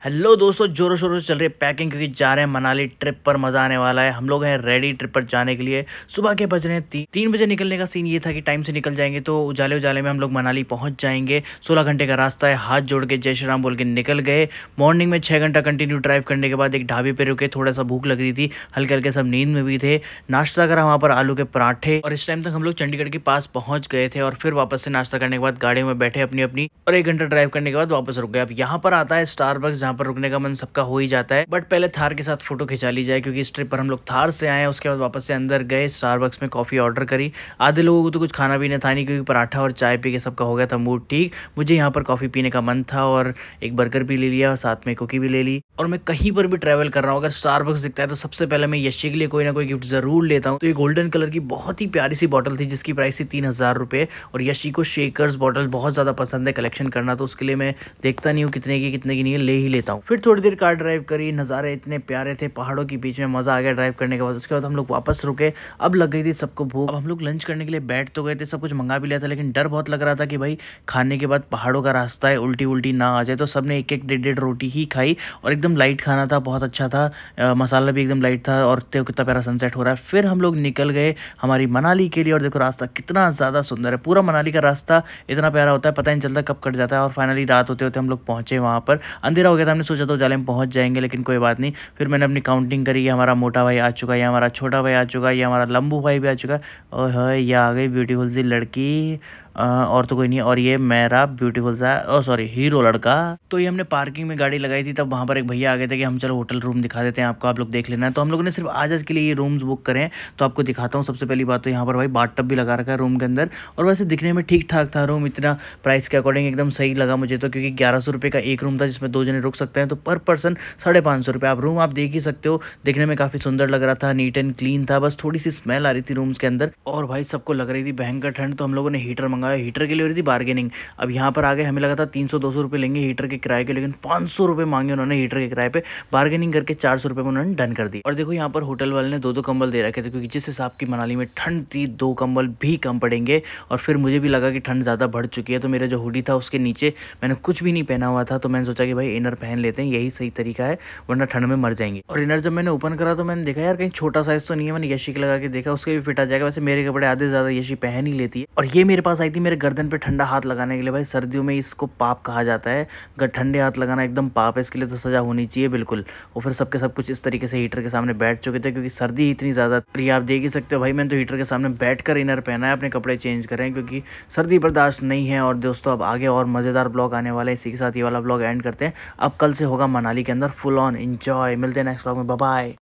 Hello दोस्तों, जोरों शोरों से चल रही है पैकिंग क्योंकि जा रहे हैं मनाली ट्रिप पर। मजा आने वाला है। हम लोग हैं रेडी ट्रिप पर जाने के लिए। सुबह के बज रहे हैं 3 बजे। निकलने का सीन ये था कि टाइम से निकल जाएंगे तो उजाले उजाले में हम लोग मनाली पहुंच जाएंगे। 16 घंटे का रास्ता है। हाथ जोड़ के जय श्री राम बोल के निकल गए। मॉर्निंग में 6 घंटा कंटिन्यू ड्राइव करने के बाद एक ढाबे पे रुके। थोड़ा सा भूख लग रही थी, हल्के हल्के सब नींद में भी थे। नाश्ता करा वहाँ पर आलू के पराठे, और इस टाइम तक हम लोग चंडीगढ़ के पास पहुंच गए थे। और फिर वापस से नाश्ता करने के बाद गाड़ी में बैठे अपनी अपनी, और 1 घंटा ड्राइव करने के बाद वापस रुक गए। अब यहाँ पर आता है स्टारबक्स, जहाँ पर रुकने का मन का हो ही जाता है। बट पहले थार के साथ फोटो खिंचा ली जाए क्योंकि इस ट्रिप पर हम लोग थार से आए हैं। उसके बाद वापस से अंदर गए, स्टारबक्स में कॉफी ऑर्डर करी। आधे लोगों को तो कुछ खाना पीना था नहीं क्योंकि पराठा और चाय पी के सबका हो गया था मूड ठीक। मुझे यहाँ पर कॉफी पीने का मन था और एक बर्गर भी ले लिया और साथ में कुकी भी ले ली। और मैं कहीं पर भी ट्रैवल कर रहा हूँ, अगर स्टारबक्स दिखता है तो सबसे पहले मैं यशी के लिए कोई ना कोई गिफ्ट जरूर लेता हूँ। तो ये गोल्डन कलर की बहुत ही प्यारी सी बॉटल थी जिसकी प्राइस थी 3000 रुपये। और यशी को शेकर्स बॉटल बहुत ज़्यादा पसंद है कलेक्शन करना, तो उसके लिए मैं देखता नहीं हूँ कितने की नहीं है, ले ही लेता हूँ। फिर थोड़ी देर कार ड्राइव करी। नज़ारे इतने प्यारे थे पहाड़ों के बीच में, मज़ा आ गया ड्राइव करने के बाद। उसके बाद हम लोग वापस रुके। अब लग गई थी सबको भूख। अब हम लोग लंच करने के लिए बैठ तो गए थे, सब कुछ मंगा भी लिया था, लेकिन डर बहुत लग रहा था कि भाई खाने के बाद पहाड़ों का रास्ता है, उल्टी उल्टी ना आ जाए। तो सबने एक एक 1.5 रोटी ही खाई और एकदम लाइट खाना था, बहुत अच्छा था। मसाला भी एकदम लाइट था। और देखो कितना प्यारा सनसेट हो रहा है। फिर हम लोग निकल गए हमारी मनाली के लिए। और देखो रास्ता कितना ज़्यादा सुंदर है। पूरा मनाली का रास्ता इतना प्यारा होता है, पता नहीं चलता कब कट जाता है। और फाइनली रात होते होते हम लोग पहुंचे वहाँ पर। अंधेरा हो गया था, हमने सोचा तो उजाले में पहुंच जाएंगे, लेकिन कोई बात नहीं। फिर मैंने अपनी काउंटिंग करी, ये हमारा मोटा भाई आ चुका है, ये हमारा छोटा भाई आ चुका है, ये हमारा लंबू भाई भी आ चुका है। और ये आ गई ब्यूटीफुल सी लड़की। और तो कोई नहीं। और ये मेरा ब्यूटीफुल सा सॉरी हीरो लड़का। तो ये हमने पार्किंग में गाड़ी लगाई थी, तब वहाँ पर एक भैया आ गए थे कि हम चलो होटल रूम दिखा देते हैं आपको, आप लोग देख लेना है। तो हम लोगों ने सिर्फ आज के लिए ये रूम्स बुक करें। तो आपको दिखाता हूँ। सबसे पहली बात तो यहाँ पर भाई बाथटब भी लगा रखा है रूम के अंदर। और वैसे दिखने में ठीक ठाक था रूम, इतना प्राइस के अकॉर्डिंग एकदम सही लगा मुझे तो, क्योंकि 1100 रुपये का एक रूम था जिसमें 2 जने रुक सकते हैं। तो पर पर्सन 550 रुपये। आप रूम आप देख ही सकते हो, देखने में काफ़ी सुंदर लग रहा था, नीट एंड क्लीन था। बस थोड़ी सी स्मेल आ रही थी रूम्स के अंदर। और भाई सबको लग रही थी भयंकर ठंड, तो हम लोगों ने हीटर मंगाया। हीटर के लिए हो रही थी बार्गेनिंग। अब यहाँ पर आगे हमें लगा था 300-200 रुपये लेंगे हीटर के किराए के, लेकिन 500 रुपये मांगे उन्होंने हीटर के किराए पे। बार्गेनिंग करके 400 रुपये में उन्होंने डन कर दी। और देखो यहाँ पर होटल वाले ने 2-2 कंबल दे रखे थे, क्योंकि जिस हिसाब की मनाली में ठंड थी 2 कंबल भी कम पड़ेंगे। और फिर मुझे भी लगा कि ठंड ज़्यादा बढ़ चुकी है, तो मेरा जो हुडी था उसके नीचे मैंने कुछ भी नहीं पहना हुआ था। तो मैंने सोचा कि भाई इनर पहन लेते हैं, यही सही तरीका है, वरना ठंड में मर जाएंगे। और इनर जब मैंने ओपन करा तो मैंने देखा यार कहीं छोटा साइज तो नहीं है। मैंने यशी के लगा के देखा, उसके भी फिट आ जाएगा। वैसे मेरे कपड़े आधे ज़्यादा यशी पहन ही लेती है। और ये मेरे पास आई थी मेरे गर्दन पे ठंडा हाथ लगाने के लिए। भाई सर्दियों में इसको पाप कहा जाता है, अगर ठंडे हाथ लगाना एकदम पाप है, इसके लिए तो सज़ा होनी चाहिए बिल्कुल। और फिर सबके सब कुछ इस तरीके से हीटर के सामने बैठ चुके थे, क्योंकि सर्दी इतनी ज़्यादा। ये आप देख ही सकते हो भाई, मैंने तो हीटर के सामने बैठकर इनर पहना है, अपने कपड़े चेंज करें क्योंकि सर्दी बर्दाश्त नहीं है। और दोस्तों अब आगे और मज़ेदार ब्लॉग आने वाला है, इसी के साथ ये वाला ब्लॉग एंड करते हैं। अब कल से होगा मनाली के अंदर फुल ऑन एंजॉय। मिलते हैं नेक्स्ट ब्लॉग में, बाय बाय।